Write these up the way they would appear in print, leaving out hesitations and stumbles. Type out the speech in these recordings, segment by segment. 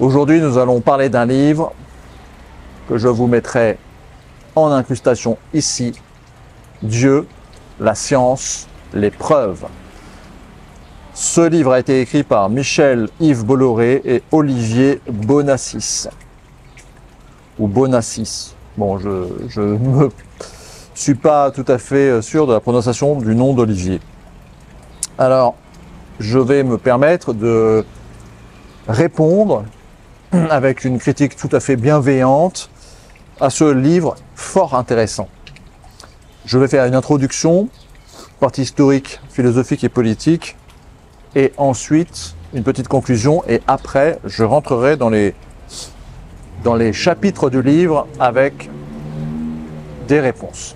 Aujourd'hui, nous allons parler d'un livre que je vous mettrai en incrustation ici. Dieu, la science, les preuves. Ce livre a été écrit par Michel-Yves Bolloré et Olivier Bonassis. Ou Bonassis. Bon, je ne suis pas tout à fait sûr de la prononciation du nom d'Olivier. Alors, je vais me permettre de répondre avec une critique tout à fait bienveillante à ce livre fort intéressant. Je vais faire une introduction, partie historique, philosophique et politique, et ensuite une petite conclusion, et après je rentrerai dans les chapitres du livre avec des réponses.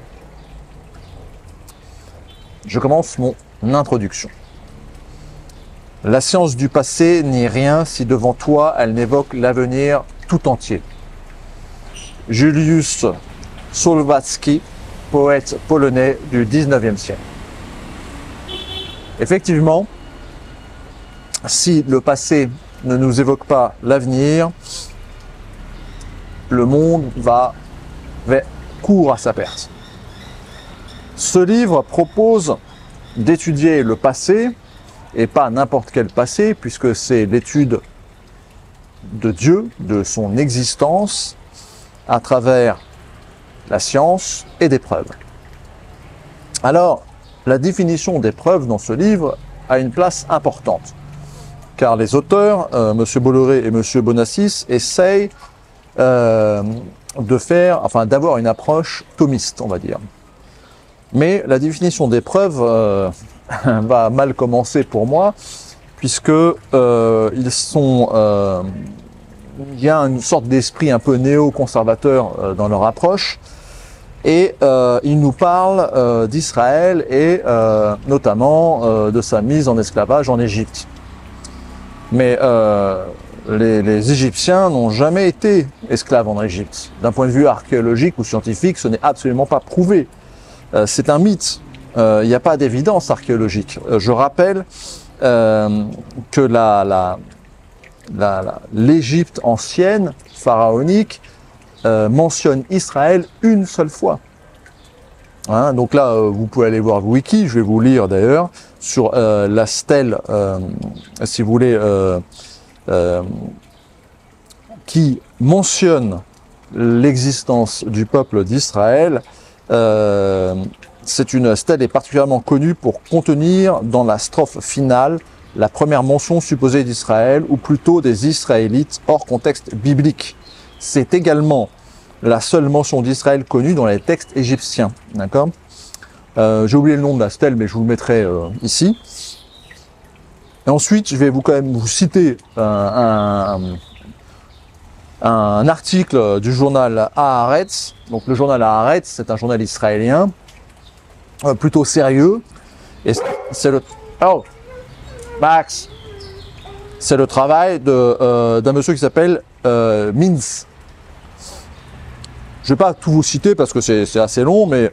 Je commence mon introduction. La science du passé n'est rien si devant toi elle n'évoque l'avenir tout entier. Juliusz Słowacki, poète polonais du XIXe siècle. Effectivement, si le passé ne nous évoque pas l'avenir, le monde va court à sa perte. Ce livre propose d'étudier le passé, et pas n'importe quel passé, puisque c'est l'étude de Dieu, de son existence, à travers la science et des preuves. Alors, la définition des preuves dans ce livre a une place importante, car les auteurs, M. Bolloré et M. Bonassis, essayent d'avoir une approche thomiste, on va dire. Mais la définition des preuves va mal commencer pour moi, puisque il y a une sorte d'esprit un peu néo-conservateur dans leur approche, et ils nous parlent d'Israël et notamment de sa mise en esclavage en Égypte. Mais les Égyptiens n'ont jamais été esclaves en Égypte. D'un point de vue archéologique ou scientifique, ce n'est absolument pas prouvé. C'est un mythe. Il n'y a pas d'évidence archéologique. Je rappelle que l'Égypte ancienne, pharaonique, mentionne Israël une seule fois. Hein, donc là, vous pouvez aller voir Wiki, je vais vous lire d'ailleurs, sur la stèle, si vous voulez, qui mentionne l'existence du peuple d'Israël. Cette stèle est particulièrement connue pour contenir dans la strophe finale la première mention supposée d'Israël, ou plutôt des Israélites hors contexte biblique. C'est également la seule mention d'Israël connue dans les textes égyptiens. D'accord ? J'ai oublié le nom de la stèle, mais je vous le mettrai ici. Et ensuite, je vais quand même vous citer un article du journal Haaretz. Donc le journal Haaretz, c'est un journal israélien, plutôt sérieux. Et c'est le... Oh Max, c'est le travail d'un monsieur qui s'appelle Mintz. Je ne vais pas tout vous citer parce que c'est assez long, mais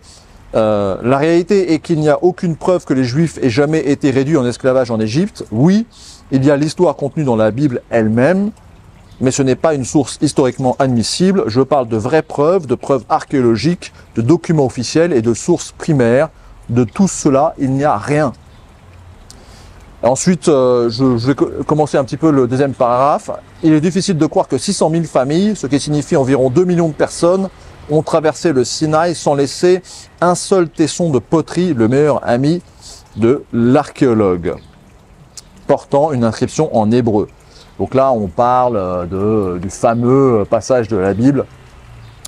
la réalité est qu'il n'y a aucune preuve que les Juifs aient jamais été réduits en esclavage en Égypte. Oui, il y a l'histoire contenue dans la Bible elle-même, mais ce n'est pas une source historiquement admissible. Je parle de vraies preuves, de preuves archéologiques, de documents officiels et de sources primaires. De tout cela, il n'y a rien. Ensuite, je vais commencer un petit peu le deuxième paragraphe. Il est difficile de croire que 600 000 familles, ce qui signifie environ 2 millions de personnes, ont traversé le Sinaï sans laisser un seul tesson de poterie, le meilleur ami de l'archéologue, portant une inscription en hébreu. Donc là, on parle du fameux passage de la Bible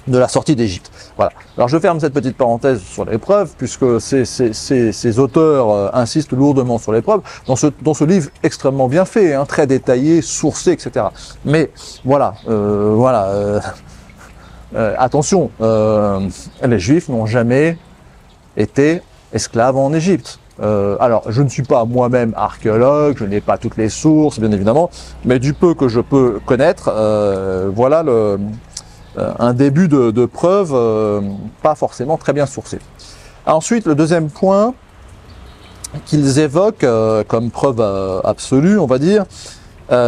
de la sortie d'Égypte. Voilà. Alors je ferme cette petite parenthèse sur les preuves, puisque ces auteurs insistent lourdement sur les preuves, dans ce livre extrêmement bien fait, hein, très détaillé, sourcé, etc. Mais voilà, attention, les Juifs n'ont jamais été esclaves en Égypte. Alors, je ne suis pas moi-même archéologue, je n'ai pas toutes les sources, bien évidemment, mais du peu que je peux connaître, voilà un début de preuve pas forcément très bien sourcé. Ensuite, le deuxième point qu'ils évoquent comme preuve absolue, on va dire,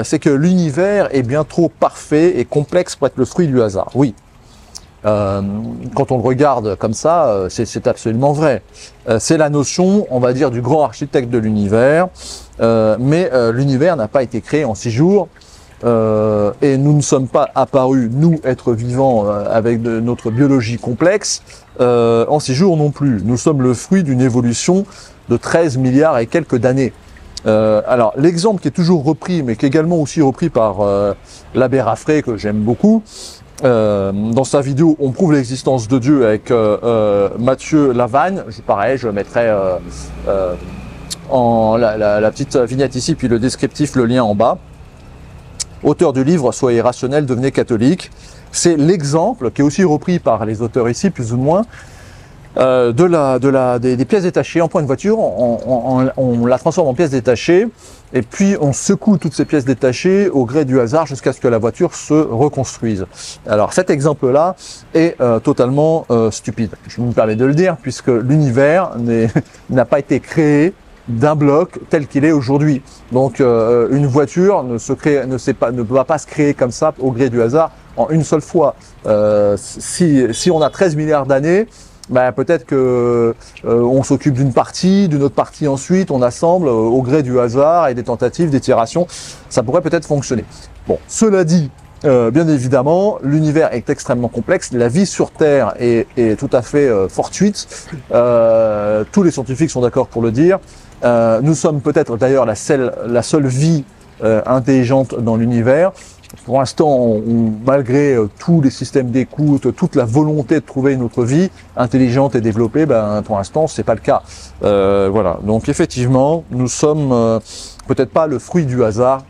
c'est que l'univers est bien trop parfait et complexe pour être le fruit du hasard. Oui. Quand on le regarde comme ça, c'est absolument vrai. C'est la notion, on va dire, du grand architecte de l'univers, mais l'univers n'a pas été créé en 6 jours, et nous ne sommes pas apparus, nous, êtres vivants, avec notre biologie complexe, en 6 jours non plus. Nous sommes le fruit d'une évolution de 13 milliards et quelques d'années. Alors, l'exemple qui est toujours repris, mais qui est également aussi repris par l'abbé Raffray, que j'aime beaucoup, dans sa vidéo « On prouve l'existence de Dieu » avec Mathieu Lavagne, pareil, je mettrai la petite vignette ici, puis le descriptif, le lien en bas. Auteur du livre « Soyez rationnel, devenez catholique ». C'est l'exemple qui est aussi repris par les auteurs ici, plus ou moins, des pièces détachées. On prend une voiture, on la transforme en pièces détachées, et puis on secoue toutes ces pièces détachées au gré du hasard jusqu'à ce que la voiture se reconstruise. Alors cet exemple-là est totalement stupide. Je me permets de le dire, puisque l'univers n'a pas été créé d'un bloc tel qu'il est aujourd'hui. Donc une voiture ne va pas se créer comme ça au gré du hasard en une seule fois. Si on a 13 milliards d'années, ben, peut-être que on s'occupe d'une autre partie ensuite, on assemble au gré du hasard et des tentatives, d'itération. Ça pourrait peut-être fonctionner. Bon, cela dit, bien évidemment, l'univers est extrêmement complexe. La vie sur Terre est tout à fait fortuite. Tous les scientifiques sont d'accord pour le dire. Nous sommes peut-être d'ailleurs la seule vie intelligente dans l'univers. Pour l'instant, malgré tous les systèmes d'écoute, toute la volonté de trouver une autre vie intelligente et développée, ben, pour l'instant, c'est pas le cas. Voilà. Donc effectivement, nous sommes peut-être pas le fruit du hasard.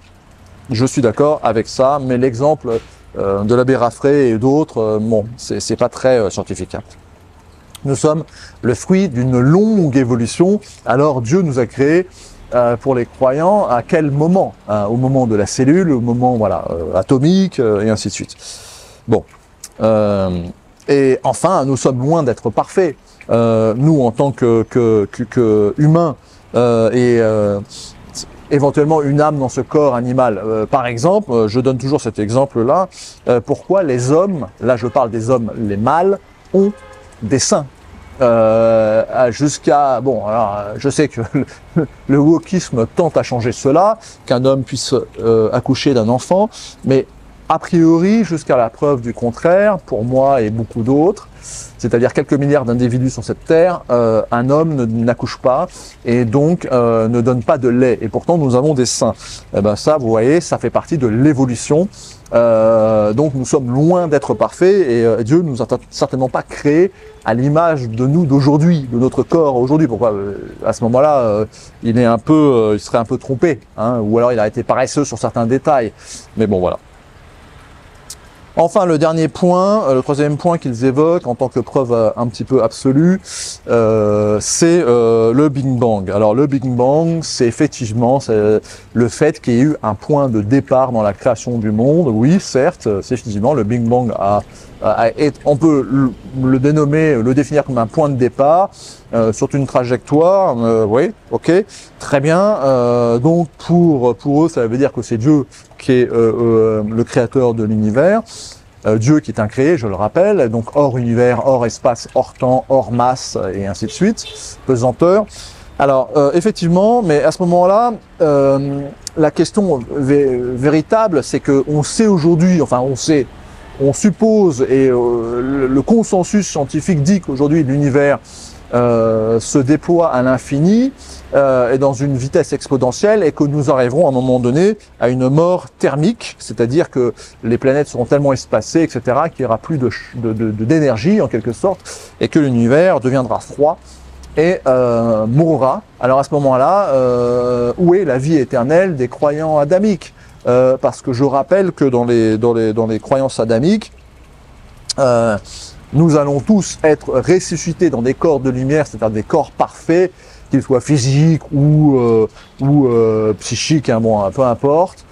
Je suis d'accord avec ça, mais l'exemple de l'abbé Raffray et d'autres, bon, c'est pas très scientifique. Hein. Nous sommes le fruit d'une longue évolution. Alors Dieu nous a créés pour les croyants, à quel moment? Au moment de la cellule, au moment atomique, et ainsi de suite. Bon. Et enfin, nous sommes loin d'être parfaits. Nous, en tant que humains, et éventuellement une âme dans ce corps animal. Par exemple, je donne toujours cet exemple-là, pourquoi les hommes, là je parle des hommes, les mâles, ont des seins. Jusqu'à... Bon, alors, je sais que le wokisme tente à changer cela, qu'un homme puisse accoucher d'un enfant, mais a priori, jusqu'à la preuve du contraire, pour moi et beaucoup d'autres, c'est-à-dire quelques milliards d'individus sur cette terre, un homme n'accouche pas et donc ne donne pas de lait. Et pourtant, nous avons des seins. Et ben ça, vous voyez, ça fait partie de l'évolution. Donc nous sommes loin d'être parfaits et Dieu nous a certainement pas créés à l'image de nous d'aujourd'hui, de notre corps aujourd'hui. Pourquoi à ce moment-là, il serait un peu trompé, hein, ou alors il a été paresseux sur certains détails. Mais bon, voilà. Enfin, le dernier point, le troisième point qu'ils évoquent en tant que preuve un petit peu absolue, c'est le Big Bang. Alors le Big Bang, c'est effectivement le fait qu'il y ait eu un point de départ dans la création du monde. Oui, certes, c'est effectivement le Big Bang on peut le définir comme un point de départ sur une trajectoire. Oui, ok, très bien. Donc pour eux, ça veut dire que c'est Dieu qui est le créateur de l'univers. Dieu qui est incréé, je le rappelle, donc hors univers, hors espace, hors temps, hors masse, et ainsi de suite, pesanteur. Alors, effectivement, mais à ce moment-là, la question véritable, c'est que on sait aujourd'hui, enfin on suppose, et le consensus scientifique dit qu'aujourd'hui l'univers se déploie à l'infini et dans une vitesse exponentielle et que nous arriverons à un moment donné à une mort thermique, c'est-à-dire que les planètes seront tellement espacées, etc., qu'il n'y aura plus d'énergie en quelque sorte et que l'univers deviendra froid et mourra. Alors à ce moment-là, où est la vie éternelle des croyants adamiques? Parce que je rappelle que dans les croyances adamiques, nous allons tous être ressuscités dans des corps de lumière, c'est-à-dire des corps parfaits, qu'ils soient physiques ou psychiques, hein, bon, peu importe,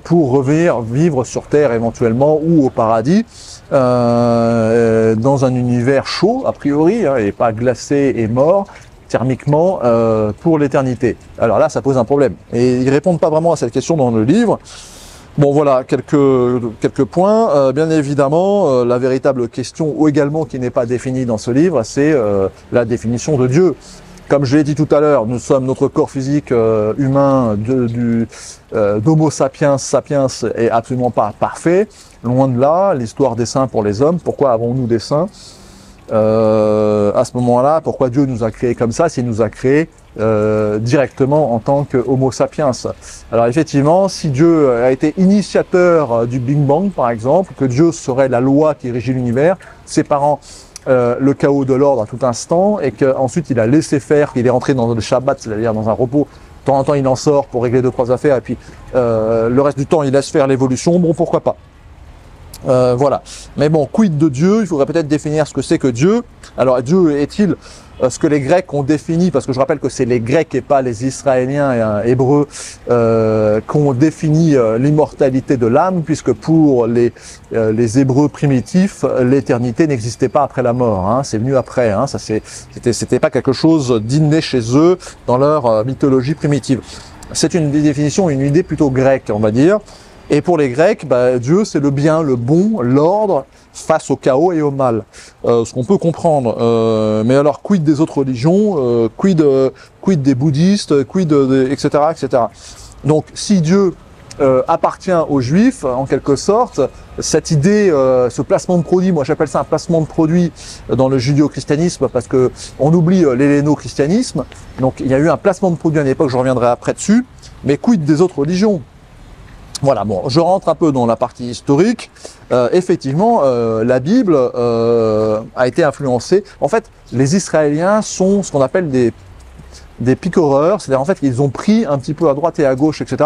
pour revenir vivre sur Terre éventuellement ou au paradis, dans un univers chaud a priori, hein, et pas glacé et mort, thermiquement pour l'éternité. Alors là, ça pose un problème. Et ils répondent pas vraiment à cette question dans le livre. Bon voilà, quelques points. Bien évidemment, la véritable question, ou également qui n'est pas définie dans ce livre, c'est la définition de Dieu. Comme je l'ai dit tout à l'heure, nous sommes notre corps physique humain d'Homo sapiens est absolument pas parfait. Loin de là, l'histoire des saints pour les hommes. Pourquoi avons-nous des saints à ce moment-là? Pourquoi Dieu nous a créés comme ça s'il nous a créés directement en tant que Homo sapiens? Alors effectivement, si Dieu a été initiateur du Big Bang par exemple, que Dieu serait la loi qui régit l'univers, séparant le chaos de l'ordre à tout instant, et qu'ensuite il a laissé faire, qu'il est rentré dans le Shabbat, c'est-à-dire dans un repos, de temps en temps il en sort pour régler 2-3 affaires, et puis le reste du temps il laisse faire l'évolution, bon pourquoi pas. Voilà. Mais bon, quid de Dieu? Il faudrait peut-être définir ce que c'est que Dieu. Alors Dieu est-il ce que les Grecs ont défini, parce que je rappelle que c'est les Grecs et pas les Israéliens et Hébreux qu'ont défini l'immortalité de l'âme, puisque pour les Hébreux primitifs, l'éternité n'existait pas après la mort. Hein, c'est venu après. Hein, ça c'était pas quelque chose d'inné chez eux dans leur mythologie primitive. C'est une définition, une idée plutôt grecque, on va dire. Et pour les Grecs, Dieu c'est le bien, le bon, l'ordre face au chaos et au mal. Ce qu'on peut comprendre. Mais alors quid des autres religions, quid des bouddhistes, etc., etc. Donc si Dieu appartient aux Juifs, en quelque sorte, cette idée, ce placement de produit, moi j'appelle ça un placement de produit dans le judéo-christianisme, parce que on oublie l'helléno-christianisme. Donc il y a eu un placement de produit à une époque, je reviendrai après dessus. Mais quid des autres religions? Voilà, bon, je rentre un peu dans la partie historique. Effectivement, la Bible a été influencée. En fait, les Israéliens sont ce qu'on appelle des picoreurs, c'est-à-dire en fait qu'ils ont pris un petit peu à droite et à gauche, etc.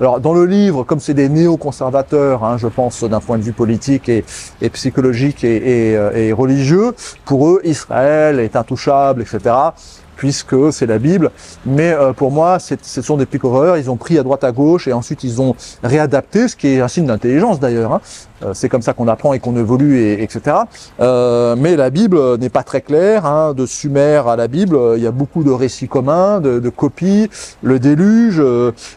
Alors dans le livre, comme c'est des néoconservateurs, hein, je pense d'un point de vue politique et psychologique et religieux, pour eux Israël est intouchable, etc. puisque c'est la Bible, mais pour moi, ce sont des picoreurs, ils ont pris à droite à gauche et ensuite ils ont réadapté, ce qui est un signe d'intelligence d'ailleurs, hein. C'est comme ça qu'on apprend et qu'on évolue, etc. Mais la Bible n'est pas très claire, hein. De Sumer à la Bible, il y a beaucoup de récits communs, de copies, le déluge,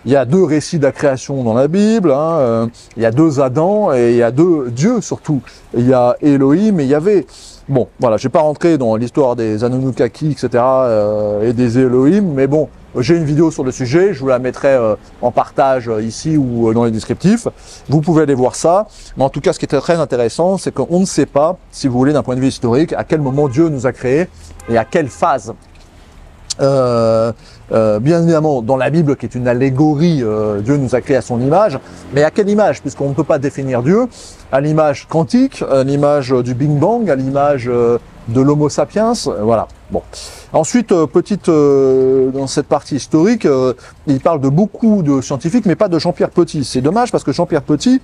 il y a 2 récits de la création dans la Bible, hein. Il y a 2 Adam et il y a 2 dieux surtout, il y a Elohim et Yahvé. Bon, voilà, je vais pas rentrer dans l'histoire des Anunnaki, etc., et des Elohim, mais bon, j'ai une vidéo sur le sujet, je vous la mettrai en partage ici ou dans les descriptifs. Vous pouvez aller voir ça. Mais en tout cas, ce qui est très intéressant, c'est qu'on ne sait pas, si vous voulez, d'un point de vue historique, à quel moment Dieu nous a créés et à quelle phase. Bien évidemment, dans la Bible, qui est une allégorie, Dieu nous a créés à son image. Mais à quelle image? Puisqu'on ne peut pas définir Dieu. À l'image quantique, à l'image du Big Bang, à l'image de l'Homo sapiens. Voilà. Bon. Ensuite, dans cette partie historique, il parle de beaucoup de scientifiques, mais pas de Jean-Pierre Petit. C'est dommage parce que Jean-Pierre Petit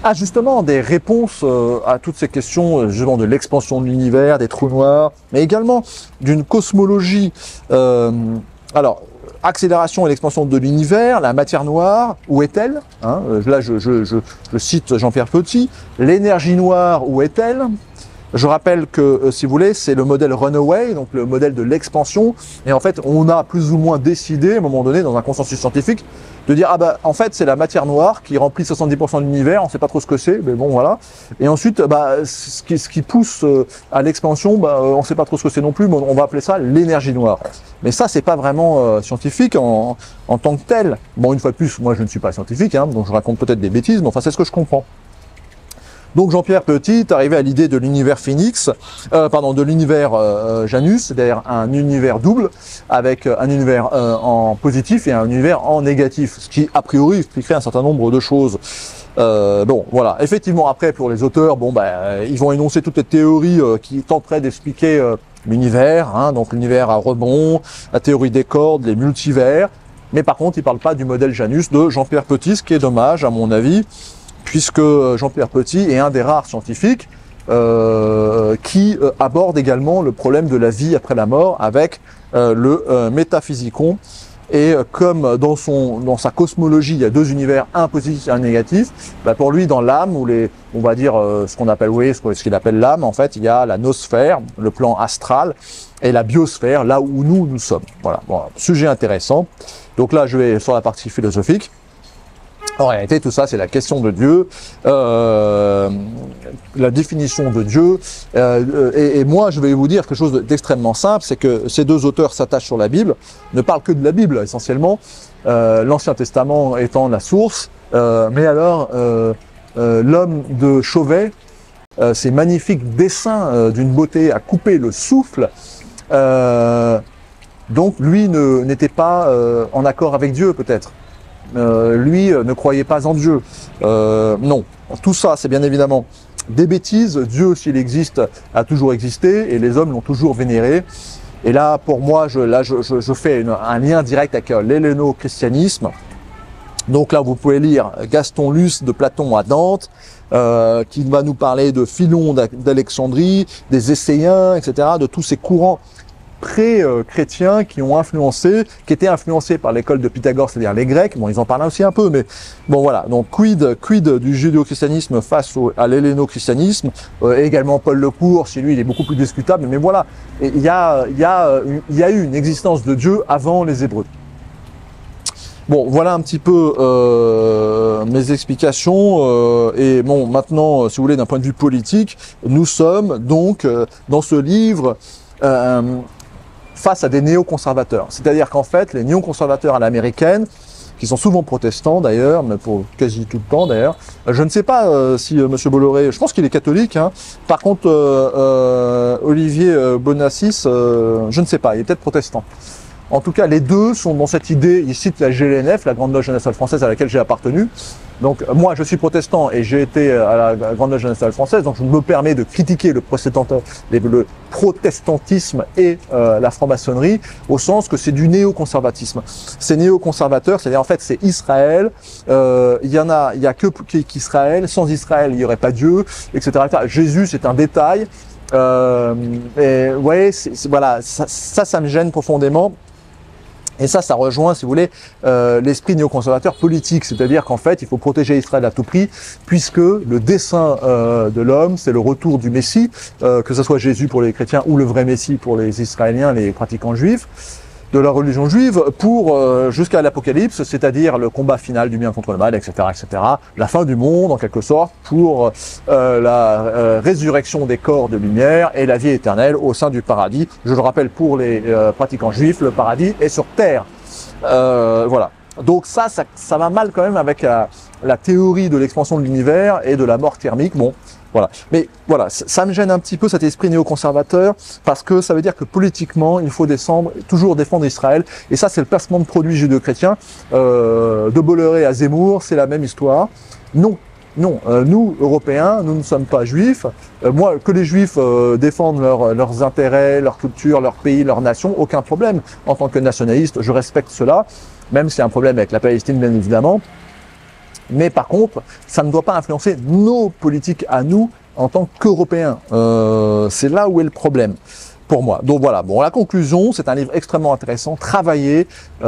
a justement des réponses à toutes ces questions, justement de l'expansion de l'univers, des trous noirs, mais également d'une cosmologie. Alors, accélération et l'expansion de l'univers, la matière noire, où est-elle, hein? Là, je cite Jean-Pierre Petit. L'énergie noire, où est-elle? Je rappelle que, si vous voulez, c'est le modèle Runaway, donc le modèle de l'expansion. Et en fait, on a plus ou moins décidé, à un moment donné, dans un consensus scientifique, de dire, en fait, c'est la matière noire qui remplit 70% de l'univers, on ne sait pas trop ce que c'est, mais bon, voilà. Et ensuite, ce qui pousse à l'expansion, on ne sait pas trop ce que c'est non plus, mais on va appeler ça l'énergie noire. Mais ça, c'est pas vraiment scientifique en tant que tel. Bon, une fois de plus, moi, je ne suis pas scientifique, hein, donc je raconte peut-être des bêtises, mais enfin, c'est ce que je comprends. Donc Jean-Pierre Petit est arrivé à l'idée de l'univers Phoenix, de l'univers Janus, c'est-à-dire un univers double, avec un univers en positif et un univers en négatif, ce qui a priori expliquerait un certain nombre de choses. Bon, voilà. Effectivement, après, pour les auteurs, ils vont énoncer toutes les théories qui tenteraient d'expliquer l'univers, hein, donc l'univers à rebond, la théorie des cordes, les multivers. Mais par contre, ils ne parlent pas du modèle Janus de Jean-Pierre Petit, ce qui est dommage, à mon avis, puisque Jean-Pierre Petit est un des rares scientifiques qui aborde également le problème de la vie après la mort avec le métaphysicon Et comme dans sa cosmologie, il y a deux univers, un positif et un négatif, bah pour lui, dans l'âme, ou on va dire ce qu'on appelle, oui, ce qu'il appelle l'âme, en fait, il y a la nosphère, le plan astral, et la biosphère, là où nous sommes. Voilà, bon, sujet intéressant. Donc là, je vais sur la partie philosophique. En réalité, tout ça, c'est la question de Dieu, la définition de Dieu. Et moi, je vais vous dire quelque chose d'extrêmement simple, c'est que ces deux auteurs s'attachent sur la Bible, ne parlent que de la Bible, essentiellement, l'Ancien Testament étant la source. Mais alors, l'homme de Chauvet, ces magnifiques dessins d'une beauté à couper le souffle, donc lui n'était pas en accord avec Dieu, peut-être. Lui ne croyait pas en Dieu. Non, tout ça c'est bien évidemment des bêtises. Dieu, s'il existe, a toujours existé et les hommes l'ont toujours vénéré. Et là, pour moi, je fais un lien direct avec l'helléno-christianisme. Donc là, vous pouvez lire Gaston Luce de Platon à Dante, qui va nous parler de Philon d'Alexandrie, des Esséens, etc., de tous ces courants pré-chrétiens qui étaient influencés par l'école de Pythagore, c'est-à-dire les Grecs. Bon, ils en parlent aussi un peu, mais bon, voilà. Donc, quid du judéo-christianisme face à l'helléno-christianisme, également Paul Lecourt, chez lui, il est beaucoup plus discutable, mais voilà. Il y a eu une existence de Dieu avant les Hébreux. Bon, voilà un petit peu mes explications. Et bon, maintenant, si vous voulez, d'un point de vue politique, nous sommes donc dans ce livre face à des néoconservateurs. C'est-à-dire qu'en fait, les néoconservateurs à l'américaine, qui sont souvent protestants d'ailleurs, mais pour quasi tout le temps d'ailleurs, je ne sais pas si M. Bolloré, je pense qu'il est catholique, hein. Par contre, Olivier Bonassis, je ne sais pas, il est peut-être protestant. En tout cas, les deux sont dans cette idée, ils citent la GLNF, la Grande Loge nationale française à laquelle j'ai appartenu. Donc moi, je suis protestant et j'ai été à la Grande Loge nationale française, donc je me permets de critiquer le protestantisme et la franc-maçonnerie, au sens que c'est du néoconservatisme. C'est néoconservateur, c'est-à-dire en fait c'est Israël, il y a que qu'Israël, sans Israël il n'y aurait pas Dieu, etc. Jésus c'est un détail. Et vous voyez, voilà, ça me gêne profondément. Et ça rejoint, si vous voulez, l'esprit néoconservateur politique. C'est-à-dire qu'en fait, il faut protéger Israël à tout prix, puisque le dessein de l'homme, c'est le retour du Messie, que ce soit Jésus pour les chrétiens ou le vrai Messie pour les Israéliens, les pratiquants juifs, de la religion juive, pour jusqu'à l'Apocalypse, c'est-à-dire le combat final du bien contre le mal, etc., etc., la fin du monde, en quelque sorte, pour la résurrection des corps de lumière et la vie éternelle au sein du paradis. Je le rappelle pour les pratiquants juifs, le paradis est sur terre. Voilà. Donc ça va mal quand même avec la théorie de l'expansion de l'univers et de la mort thermique. Bon, voilà. Mais voilà, ça me gêne un petit peu cet esprit néoconservateur, parce que ça veut dire que politiquement, il faut toujours défendre Israël. Et ça, c'est le placement de produits judéo-chrétiens. De Bolloré à Zemmour, c'est la même histoire. Non. Non, nous, Européens, nous ne sommes pas juifs. Moi, que les juifs défendent leurs intérêts, leur culture, leur pays, leur nation, aucun problème. En tant que nationaliste, je respecte cela, même s'il y a un problème avec la Palestine, bien évidemment. Mais par contre, ça ne doit pas influencer nos politiques à nous en tant qu'Européens. C'est là où est le problème pour moi. Donc voilà, bon, la conclusion, c'est un livre extrêmement intéressant, travaillé,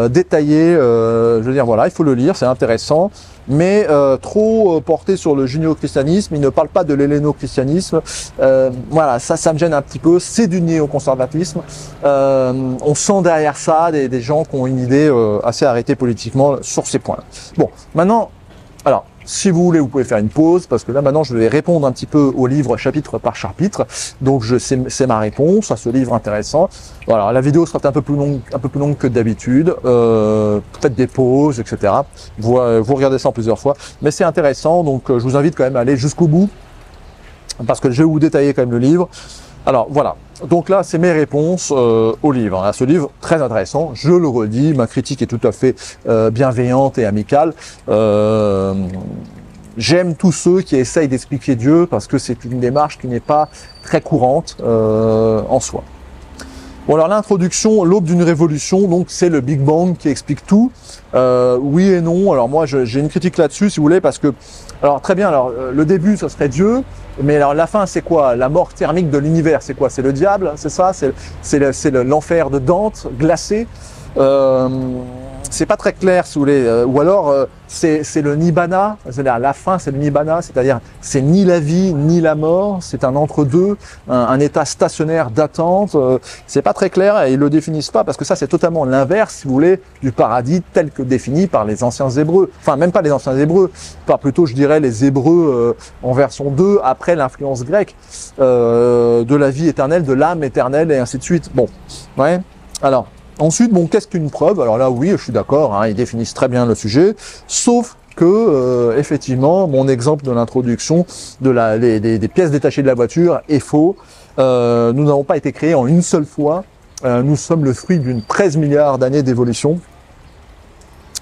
détaillé, je veux dire, voilà, il faut le lire, c'est intéressant, mais trop porté sur le judéo-christianisme, il ne parle pas de l'helléno-christianisme, voilà, ça me gêne un petit peu, c'est du néoconservatisme, on sent derrière ça des gens qui ont une idée assez arrêtée politiquement sur ces points. Bon, maintenant, alors, si vous voulez, vous pouvez faire une pause, parce que là, maintenant, je vais répondre un petit peu au livre chapitre par chapitre. Donc, c'est ma réponse à ce livre intéressant. Voilà, la vidéo sera un peu plus longue que d'habitude. Faites des pauses, etc. Vous regardez ça en plusieurs fois. Mais c'est intéressant, donc je vous invite quand même à aller jusqu'au bout, parce que je vais vous détailler quand même le livre. Alors, voilà. Donc là, c'est mes réponses au livre. À ce livre, très intéressant, je le redis, ma critique est tout à fait bienveillante et amicale. J'aime tous ceux qui essayent d'expliquer Dieu, parce que c'est une démarche qui n'est pas très courante en soi. Bon, alors l'introduction, l'aube d'une révolution, donc c'est le Big Bang qui explique tout. Oui et non. Alors moi, j'ai une critique là-dessus, si vous voulez, parce que, alors très bien, alors le début, ça serait Dieu, mais alors la fin, c'est quoi? La mort thermique de l'univers, c'est quoi? C'est le diable, c'est ça? C'est l'enfer de Dante, glacé. c'est pas très clair si vous voulez, ou alors c'est le Nibbana, c'est-à-dire la fin c'est le Nibbana, c'est-à-dire c'est ni la vie ni la mort, c'est un entre-deux, un état stationnaire d'attente, c'est pas très clair et ils le définissent pas parce que ça c'est totalement l'inverse si vous voulez du paradis tel que défini par les anciens Hébreux, enfin même pas les anciens Hébreux, par plutôt je dirais les Hébreux en version 2 après l'influence grecque de la vie éternelle, de l'âme éternelle et ainsi de suite. Bon, ouais, alors. Ensuite, bon, qu'est-ce qu'une preuve? Alors là, oui, je suis d'accord, hein, ils définissent très bien le sujet, sauf que, effectivement, mon exemple de l'introduction des pièces détachées de la voiture est faux. Nous n'avons pas été créés en une seule fois. Nous sommes le fruit d'une 13 milliards d'années d'évolution.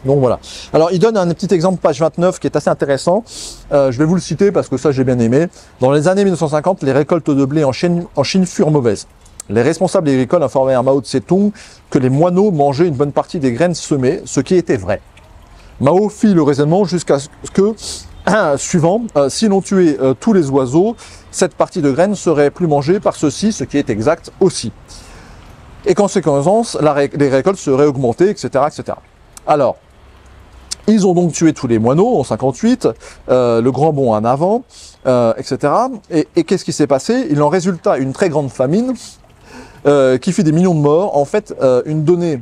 Donc voilà. Alors, il donne un petit exemple, page 29, qui est assez intéressant. Je vais vous le citer parce que ça, j'ai bien aimé. Dans les années 1950, les récoltes de blé en Chine furent mauvaises. Les responsables agricoles informèrent Mao Tse-tung que les moineaux mangeaient une bonne partie des graines semées, ce qui était vrai. Mao fit le raisonnement jusqu'à ce que, suivant, si l'on tuait tous les oiseaux, cette partie de graines serait plus mangée par ceux-ci, ce qui est exact aussi. Et conséquence, les récoltes seraient augmentées, etc., etc. Alors, ils ont donc tué tous les moineaux en 58, le grand bond en avant, etc. Et qu'est-ce qui s'est passé? Il en résulta une très grande famine, qui fit des millions de morts. En fait, une donnée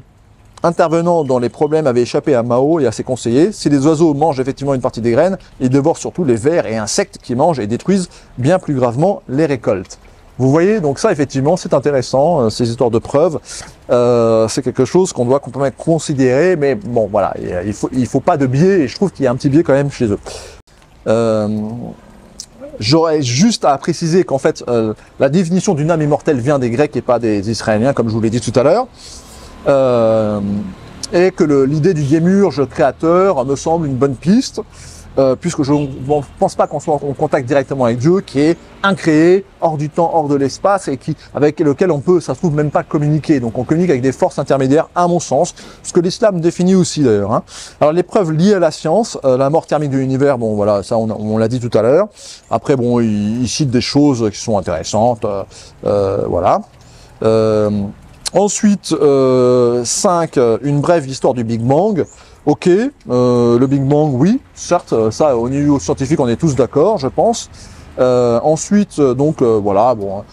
intervenant dans les problèmes avait échappé à Mao et à ses conseillers. Si les oiseaux mangent effectivement une partie des graines, ils dévorent surtout les vers et insectes qui mangent et détruisent bien plus gravement les récoltes. Vous voyez, donc ça effectivement c'est intéressant, ces histoires de preuves, c'est quelque chose qu'on doit complètement considérer, mais bon voilà, il faut pas de biais et je trouve qu'il y a un petit biais quand même chez eux. J'aurais juste à préciser qu'en fait, la définition d'une âme immortelle vient des Grecs et pas des Israéliens, comme je vous l'ai dit tout à l'heure. Et que l'idée du démiurge créateur me semble une bonne piste, puisque je ne pense pas qu'on soit en contact directement avec Dieu, qui est incréé, hors du temps, hors de l'espace, et avec lequel on peut, ça se trouve, même pas communiquer. Donc on communique avec des forces intermédiaires, à mon sens, ce que l'islam définit aussi d'ailleurs. Hein. Alors les preuves liées à la science, la mort thermique de l'univers, bon voilà, ça on l'a dit tout à l'heure. Après bon, il cite des choses qui sont intéressantes, voilà. Ensuite, 5, une brève histoire du Big Bang. Ok, le Big Bang, oui, certes, ça au niveau scientifique on est tous d'accord, je pense. Ensuite, donc voilà, bon,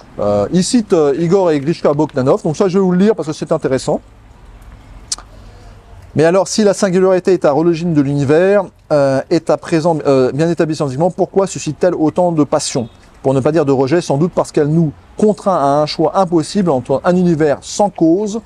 il cite Igor et Grishka Bogdanov, donc ça je vais vous le lire parce que c'est intéressant. Mais alors, si la singularité est à l'origine de l'univers, est à présent bien établie scientifiquement, pourquoi suscite-t-elle autant de passion? Pour ne pas dire de rejet, sans doute parce qu'elle nous contraint à un choix impossible entre un univers sans cause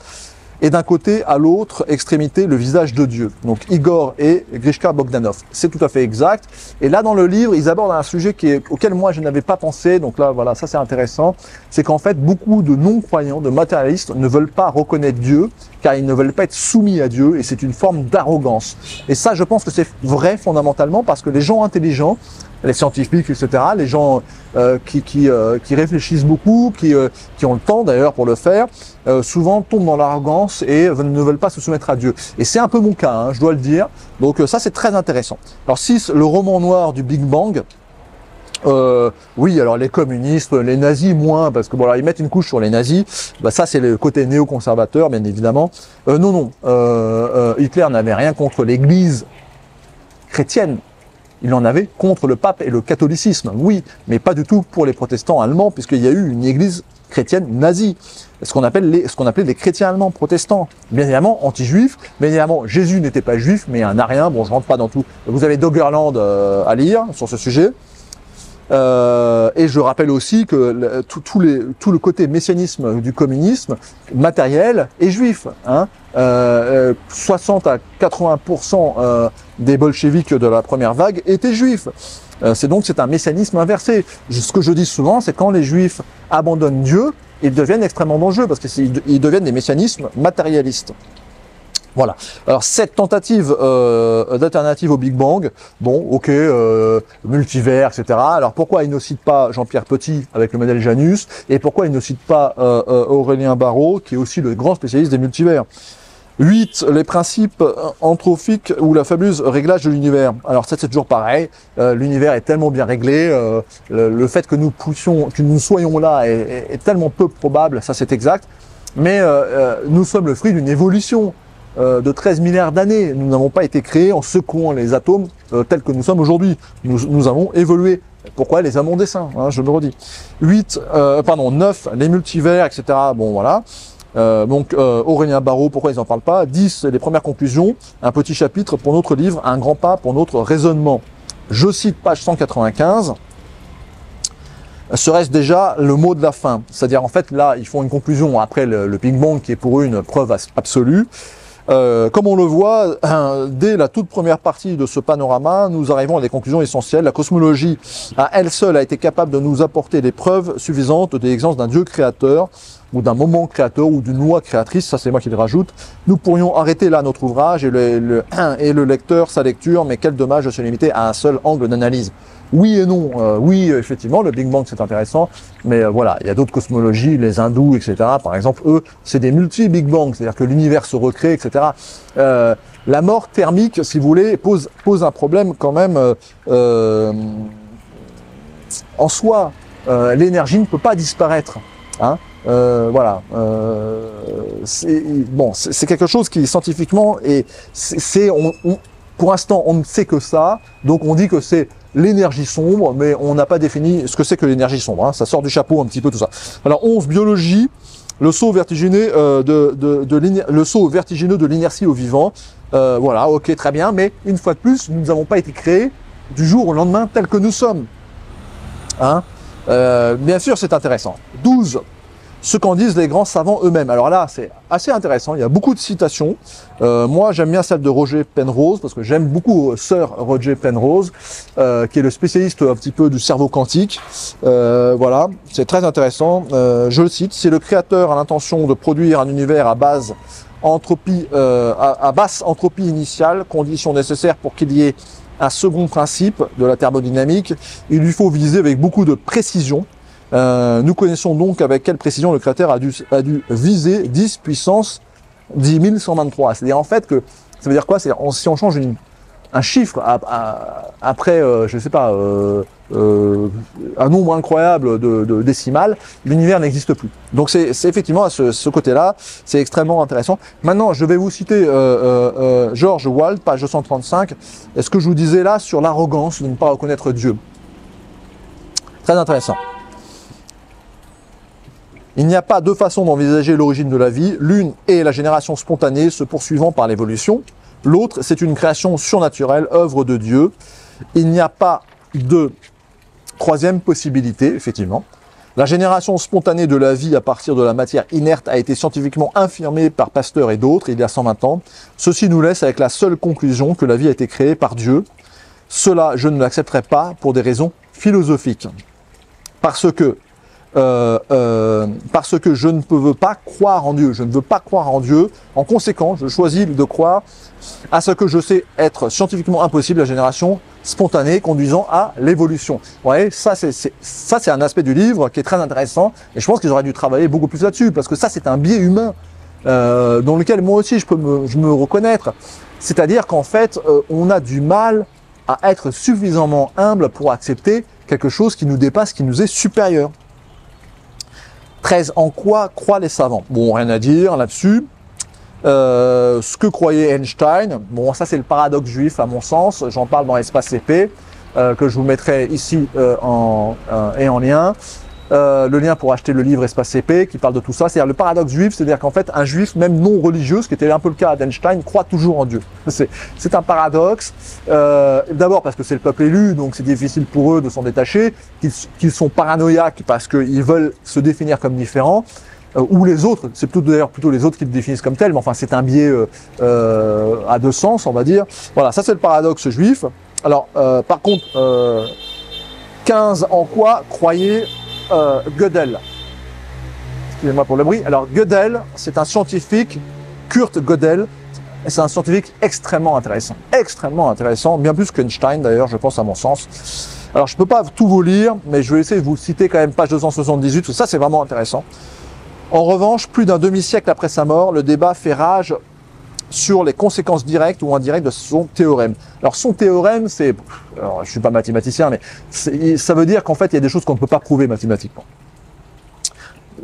et d'un côté à l'autre extrémité le visage de Dieu. Donc Igor et Grishka Bogdanov. C'est tout à fait exact. Et là dans le livre, ils abordent un sujet auquel moi je n'avais pas pensé. Donc là voilà, ça c'est intéressant. C'est qu'en fait beaucoup de non-croyants, de matérialistes ne veulent pas reconnaître Dieu car ils ne veulent pas être soumis à Dieu et c'est une forme d'arrogance. Et ça je pense que c'est vrai fondamentalement parce que les gens intelligents, les scientifiques, etc., les gens qui réfléchissent beaucoup, qui ont le temps d'ailleurs pour le faire, souvent tombent dans l'arrogance et ne veulent pas se soumettre à Dieu. Et c'est un peu mon cas, hein, je dois le dire. Donc ça c'est très intéressant. Alors 6, le roman noir du Big Bang. Oui, alors les communistes, les nazis moins, parce que bon, alors, ils mettent une couche sur les nazis. Bah ça c'est le côté néoconservateur, bien évidemment. Non, Hitler n'avait rien contre l'Église chrétienne. Il en avait contre le pape et le catholicisme, oui, mais pas du tout pour les protestants allemands, puisqu'il y a eu une église chrétienne nazie, ce qu'on appelait les chrétiens allemands protestants, bien évidemment anti-juifs, bien évidemment Jésus n'était pas juif, mais un arien, bon je rentre pas dans tout, vous avez Doggerland à lire sur ce sujet, et je rappelle aussi que tout le côté messianisme du communisme matériel est juif, hein. 60 à 80% des bolcheviks de la première vague étaient juifs. C'est un messianisme inversé. Ce que je dis souvent, c'est quand les juifs abandonnent Dieu, ils deviennent extrêmement dangereux parce qu'ils deviennent des messianismes matérialistes. Voilà. Alors cette tentative d'alternative au Big Bang, bon, ok, multivers, etc. Alors pourquoi il ne cite pas Jean-Pierre Petit avec le modèle Janus et pourquoi il ne cite pas Aurélien Barraud qui est aussi le grand spécialiste des multivers? 8, les principes anthropiques ou la fabuleuse réglage de l'univers. Alors ça c'est toujours pareil, l'univers est tellement bien réglé, le fait que nous soyons là est tellement peu probable, ça c'est exact, mais nous sommes le fruit d'une évolution. de 13 milliards d'années. Nous n'avons pas été créés en secouant les atomes tels que nous sommes aujourd'hui. Nous avons évolué. Pourquoi les amants des saints, hein, je le redis. 9, les multivers, etc. Bon, voilà. Aurélien Barraud, pourquoi ils n'en parlent pas? 10, les premières conclusions. Un petit chapitre pour notre livre, un grand pas pour notre raisonnement. Je cite page 195. Serait-ce déjà le mot de la fin? C'est-à-dire, en fait, là, ils font une conclusion après le Big Bang qui est pour eux une preuve absolue. Comme on le voit, dès la toute première partie de ce panorama, nous arrivons à des conclusions essentielles. La cosmologie, à elle seule, a été capable de nous apporter des preuves suffisantes de l'existence d'un Dieu créateur, ou d'un moment créateur, ou d'une loi créatrice, ça c'est moi qui le rajoute. Nous pourrions arrêter là notre ouvrage et le lecteur, sa lecture, mais quel dommage de se limiter à un seul angle d'analyse. Oui et non. Oui, effectivement, le Big Bang c'est intéressant, mais voilà, il y a d'autres cosmologies, les hindous, etc. Par exemple, eux, c'est des multi-Big Bang, c'est-à-dire que l'univers se recrée, etc. La mort thermique, si vous voulez, pose un problème quand même en soi. L'énergie ne peut pas disparaître. Hein. Voilà. C'est quelque chose qui scientifiquement et pour l'instant on ne sait que ça, donc on dit que c'est l'énergie sombre, mais on n'a pas défini ce que c'est que l'énergie sombre. Hein. Ça sort du chapeau un petit peu tout ça. Alors 11, biologie, le saut vertigineux le saut vertigineux de l'inertie au vivant. Voilà, ok, très bien, mais une fois de plus, nous n'avons pas été créés du jour au lendemain tel que nous sommes. Hein. Bien sûr, c'est intéressant. 12. Ce qu'en disent les grands savants eux-mêmes. Alors là, c'est assez intéressant, il y a beaucoup de citations. Moi, j'aime bien celle de Roger Penrose, parce que j'aime beaucoup Sir Roger Penrose, qui est le spécialiste un petit peu du cerveau quantique. Voilà, c'est très intéressant. Je le cite, c'est le créateur a l'intention de produire un univers à basse entropie initiale, condition nécessaire pour qu'il y ait un second principe de la thermodynamique. Il lui faut viser avec beaucoup de précision. Nous connaissons donc avec quelle précision le créateur a dû viser 10 puissance 10 123. C'est-à-dire en fait que, ça veut dire quoi? C'est si on change un chiffre après, je sais pas, un nombre incroyable de décimales, l'univers n'existe plus. Donc c'est effectivement à ce côté-là, c'est extrêmement intéressant. Maintenant, je vais vous citer George Wald, page 235. Est-ce que je vous disais là sur l'arrogance de ne pas reconnaître Dieu? Très intéressant. Il n'y a pas deux façons d'envisager l'origine de la vie. L'une est la génération spontanée se poursuivant par l'évolution. L'autre, c'est une création surnaturelle, œuvre de Dieu. Il n'y a pas de troisième possibilité, effectivement. La génération spontanée de la vie à partir de la matière inerte a été scientifiquement infirmée par Pasteur et d'autres il y a 120 ans. Ceci nous laisse avec la seule conclusion que la vie a été créée par Dieu. Cela, je ne l'accepterai pas pour des raisons philosophiques. Parce que je ne veux pas croire en Dieu. Je ne veux pas croire en Dieu. En conséquence, je choisis de croire à ce que je sais être scientifiquement impossible, la génération spontanée conduisant à l'évolution. Vous voyez, ça c'est un aspect du livre qui est très intéressant et je pense qu'ils auraient dû travailler beaucoup plus là-dessus parce que ça c'est un biais humain dans lequel moi aussi je me reconnaître. C'est-à-dire qu'en fait, on a du mal à être suffisamment humble pour accepter quelque chose qui nous dépasse, qui nous est supérieur. 13. En quoi croient les savants? Bon, rien à dire là-dessus. Ce que croyait Einstein, bon, ça c'est le paradoxe juif à mon sens, j'en parle dans Espace CP, que je vous mettrai ici en lien. Le lien pour acheter le livre Espace CP qui parle de tout ça, c'est-à-dire le paradoxe juif, c'est-à-dire qu'en fait un juif même non religieux, ce qui était un peu le cas d'Einstein, croit toujours en Dieu. C'est un paradoxe, d'abord parce que c'est le peuple élu, donc c'est difficile pour eux de s'en détacher, qu'ils sont paranoïaques parce qu'ils veulent se définir comme différents, ou les autres, c'est d'ailleurs plutôt les autres qui le définissent comme tel, mais enfin c'est un biais à deux sens, on va dire. Voilà, ça c'est le paradoxe juif. Alors, par contre, 15, en quoi croyait Gödel? Excusez-moi pour le bruit. Alors Gödel, c'est un scientifique, Kurt Gödel, et c'est un scientifique extrêmement intéressant, bien plus qu'Einstein d'ailleurs, je pense à mon sens. Alors je peux pas tout vous lire, mais je vais essayer de vous citer quand même page 278, parce que ça c'est vraiment intéressant. En revanche, plus d'un demi-siècle après sa mort, le débat fait rage sur les conséquences directes ou indirectes de son théorème. Alors son théorème, c'est, alors je suis pas mathématicien, mais ça veut dire qu'en fait il y a des choses qu'on ne peut pas prouver mathématiquement.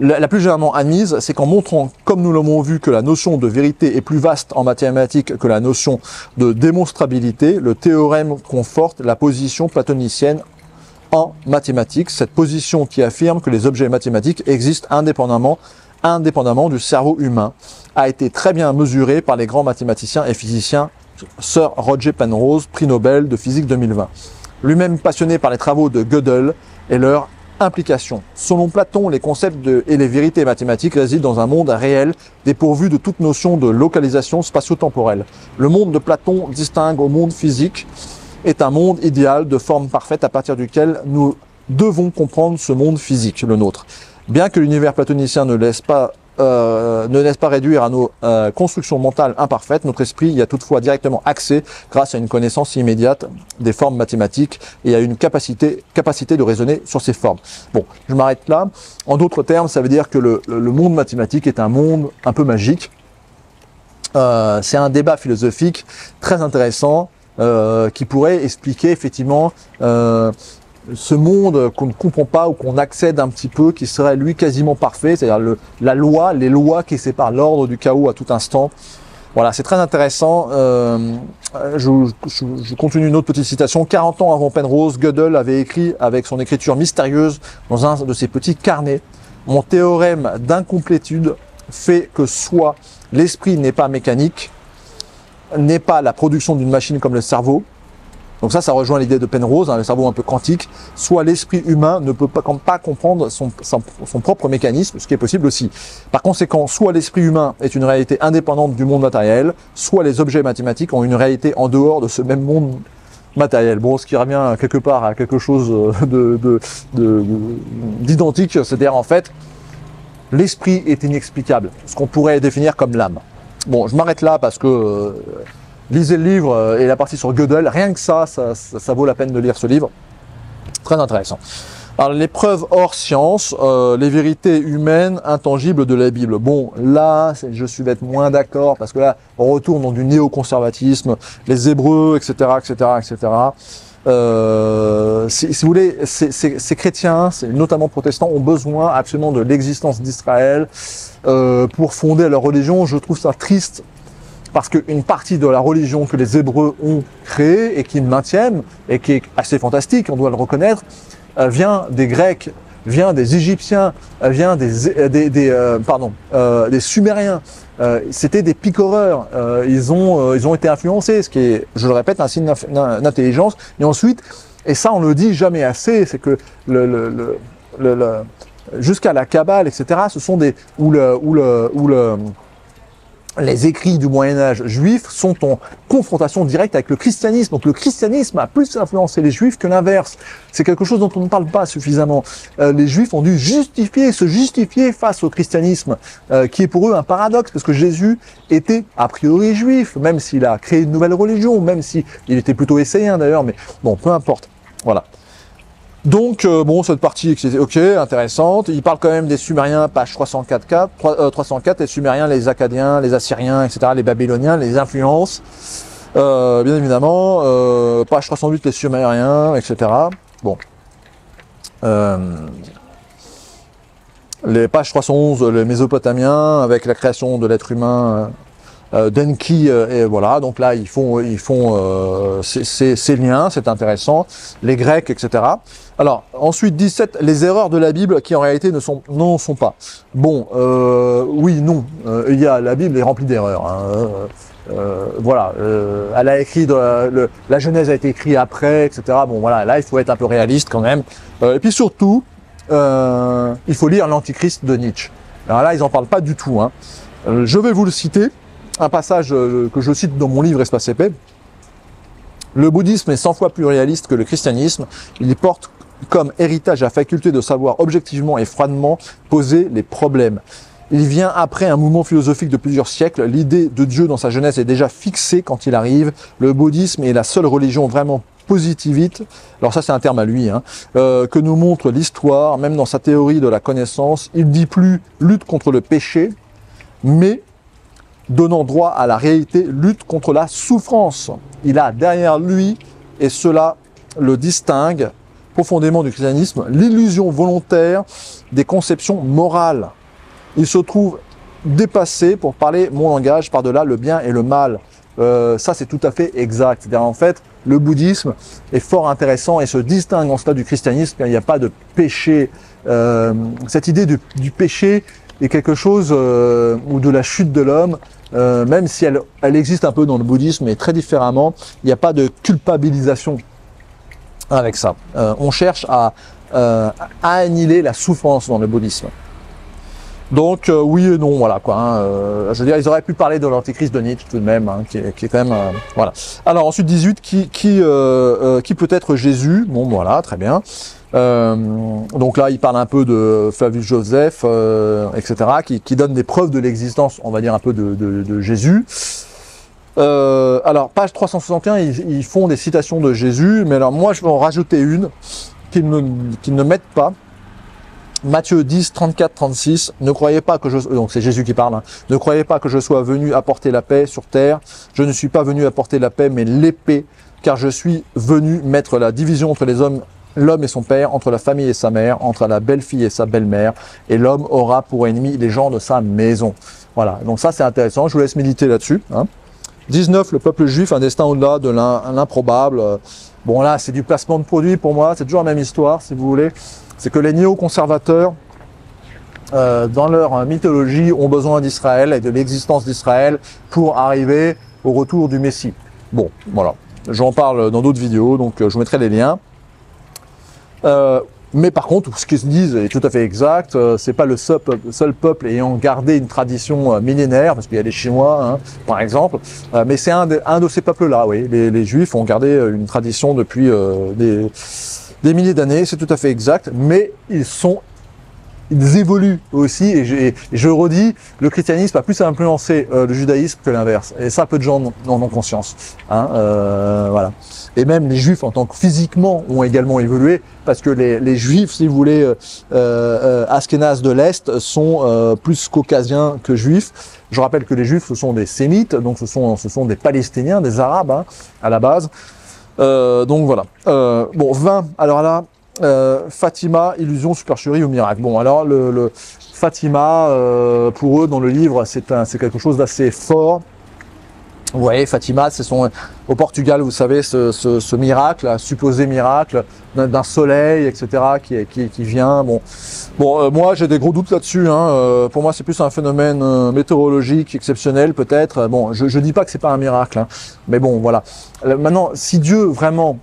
la plus généralement admise, c'est qu'en montrant, comme nous l'avons vu, que la notion de vérité est plus vaste en mathématiques que la notion de démonstrabilité, le théorème conforte la position platonicienne en mathématiques, cette position qui affirme que les objets mathématiques existent indépendamment du cerveau humain, a été très bien mesurée par les grands mathématiciens et physiciens Sir Roger Penrose, prix Nobel de physique 2020. Lui-même passionné par les travaux de Gödel et leur implication. Selon Platon, les concepts et les vérités mathématiques résident dans un monde réel dépourvu de toute notion de localisation spatio-temporelle. Le monde de Platon distingue au monde physique est un monde idéal de forme parfaite à partir duquel nous devons comprendre ce monde physique, le nôtre. Bien que l'univers platonicien ne laisse pas réduire à nos constructions mentales imparfaites, notre esprit y a toutefois directement accès grâce à une connaissance immédiate des formes mathématiques et à une capacité de raisonner sur ces formes. Bon, je m'arrête là. En d'autres termes, ça veut dire que le monde mathématique est un monde un peu magique. C'est un débat philosophique très intéressant qui pourrait expliquer effectivement ce monde qu'on ne comprend pas ou qu'on accède un petit peu, qui serait lui quasiment parfait, c'est-à-dire les lois qui séparent l'ordre du chaos à tout instant. Voilà, c'est très intéressant. Je continue une autre petite citation. 40 ans avant Penrose, Gödel avait écrit avec son écriture mystérieuse dans un de ses petits carnets: mon théorème d'incomplétude fait que soit l'esprit n'est pas mécanique, n'est pas la production d'une machine comme le cerveau. Donc ça rejoint l'idée de Penrose, le cerveau un peu quantique, soit l'esprit humain ne peut pas comprendre son propre mécanisme, ce qui est possible aussi. Par conséquent, soit l'esprit humain est une réalité indépendante du monde matériel, soit les objets mathématiques ont une réalité en dehors de ce même monde matériel. Bon, ce qui revient quelque part à quelque chose d'identique, c'est-à-dire en fait, l'esprit est inexplicable, ce qu'on pourrait définir comme l'âme. Bon, je m'arrête là parce que lisez le livre et la partie sur Gödel, rien que ça vaut la peine de lire ce livre. Très intéressant. Alors, les preuves hors science, les vérités humaines intangibles de la Bible. Bon, là, je suis d'être moins d'accord parce que là, on retourne dans du néoconservatisme, les Hébreux, etc., etc., etc. Si vous voulez, ces chrétiens, notamment protestants, ont besoin absolument de l'existence d'Israël pour fonder leur religion. Je trouve ça triste. Parce qu'une partie de la religion que les Hébreux ont créée et qu'ils maintiennent, et qui est assez fantastique, on doit le reconnaître, vient des Grecs, vient des Égyptiens, vient des Sumériens. C'était des picoreurs. Ils ont été influencés, ce qui est, je le répète, un signe d'intelligence. Et ensuite, et ça on le dit jamais assez, c'est que jusqu'à la Kabbale, etc., ce sont des les écrits du Moyen-Âge juif sont en confrontation directe avec le christianisme. Donc le christianisme a plus influencé les juifs que l'inverse. C'est quelque chose dont on ne parle pas suffisamment. Les juifs ont dû se justifier face au christianisme, qui est pour eux un paradoxe, parce que Jésus était a priori juif, même s'il a créé une nouvelle religion, même s'il était plutôt esséen d'ailleurs, mais bon, peu importe. Voilà. Donc, bon, cette partie, ok, intéressante. Il parle quand même des Sumériens, page 304, les Sumériens, les Akkadiens, les Assyriens, etc., les Babyloniens, les influences, bien évidemment. Page 308, les Sumériens, etc. Bon. Les pages 311, les Mésopotamiens, avec la création de l'être humain, d'Enki, et voilà, donc là ils font ces liens, c'est intéressant, les Grecs, etc. Alors ensuite 17, les erreurs de la Bible qui en réalité n'en sont pas. Bon, oui, non, la Bible est remplie d'erreurs. Hein. Voilà, elle a écrit la Genèse a été écrite après, etc. Bon voilà, là il faut être un peu réaliste quand même. Et puis surtout, il faut lire l'Antichrist de Nietzsche. Alors là ils en parlent pas du tout. Hein. Je vais vous le citer. Un passage que je cite dans mon livre Espace épais. Le bouddhisme est 100 fois plus réaliste que le christianisme. Il porte comme héritage la faculté de savoir objectivement et froidement poser les problèmes. Il vient après un mouvement philosophique de plusieurs siècles. L'idée de Dieu dans sa jeunesse est déjà fixée quand il arrive. Le bouddhisme est la seule religion vraiment positiviste, alors ça c'est un terme à lui, hein, que nous montre l'histoire, même dans sa théorie de la connaissance. Il dit plus lutte contre le péché, mais donnant droit à la réalité, lutte contre la souffrance. Il a derrière lui, et cela le distingue, profondément du christianisme l'illusion volontaire des conceptions morales. Il se trouve dépassé, pour parler mon langage, par-delà le bien et le mal. Ça, c'est tout à fait exact. C'est-à-dire, en fait, le bouddhisme est fort intéressant et se distingue en cela du christianisme, car il n'y a pas de péché. Cette idée du péché est quelque chose, ou de la chute de l'homme, même si elle existe un peu dans le bouddhisme, mais très différemment, il n'y a pas de culpabilisation avec ça. On cherche à annihiler la souffrance dans le bouddhisme. Donc oui et non, voilà quoi. Hein, je veux dire, ils auraient pu parler de l'antéchrist de Nietzsche tout de même, hein, qui est quand même voilà. Alors ensuite 18, qui peut être Jésus? Bon voilà, très bien. Donc là, il parle un peu de Flavius Joseph, etc., qui donne des preuves de l'existence, on va dire un peu de Jésus. Alors page 361, ils font des citations de Jésus, mais alors moi je vais en rajouter une qu'ils ne mettent pas. Matthieu 10, 34, 36, ne croyez pas que donc c'est Jésus qui parle, hein, ne croyez pas que je sois venu apporter la paix sur terre, je ne suis pas venu apporter la paix, mais l'épée, car je suis venu mettre la division entre les hommes, l'homme et son père, entre la famille et sa mère, entre la belle-fille et sa belle-mère, et l'homme aura pour ennemi les gens de sa maison. Voilà, donc ça c'est intéressant, je vous laisse méditer là-dessus. Hein. 19, le peuple juif, un destin au-delà de l'improbable. Bon là, c'est du placement de produits pour moi, c'est toujours la même histoire, si vous voulez. C'est que les néoconservateurs, dans leur mythologie, ont besoin d'Israël et de l'existence d'Israël pour arriver au retour du Messie. Bon, voilà. J'en parle dans d'autres vidéos, donc je vous mettrai les liens. Mais par contre, ce qu'ils se disent est tout à fait exact. C'est pas le seul peuple ayant gardé une tradition millénaire, parce qu'il y a les Chinois, hein, par exemple. Mais c'est un de ces peuples-là, oui. Les Juifs ont gardé une tradition depuis des milliers d'années, c'est tout à fait exact. Mais ils évoluent aussi, et je redis, le christianisme a plus influencé le judaïsme que l'inverse. Et ça, peu de gens en ont conscience. Hein, voilà. Et même les juifs, en tant que physiquement, ont également évolué, parce que les juifs, si vous voulez, Ashkénazes de l'Est, sont plus caucasiens que juifs. Je rappelle que les juifs, ce sont des sémites, donc ce sont des Palestiniens, des Arabes, hein, à la base. Donc voilà. Bon, 20, alors là, Fatima, illusion, supercherie ou miracle. Bon, alors le Fatima, pour eux, dans le livre, c'est quelque chose d'assez fort. Vous voyez, Fatima, au Portugal, vous savez, ce miracle, un supposé miracle d'un soleil, etc., qui vient. Bon, moi, j'ai des gros doutes là-dessus. Hein. Pour moi, c'est plus un phénomène météorologique exceptionnel, peut-être. Bon, je dis pas que c'est pas un miracle, hein, mais bon, voilà. Maintenant, si Dieu vraiment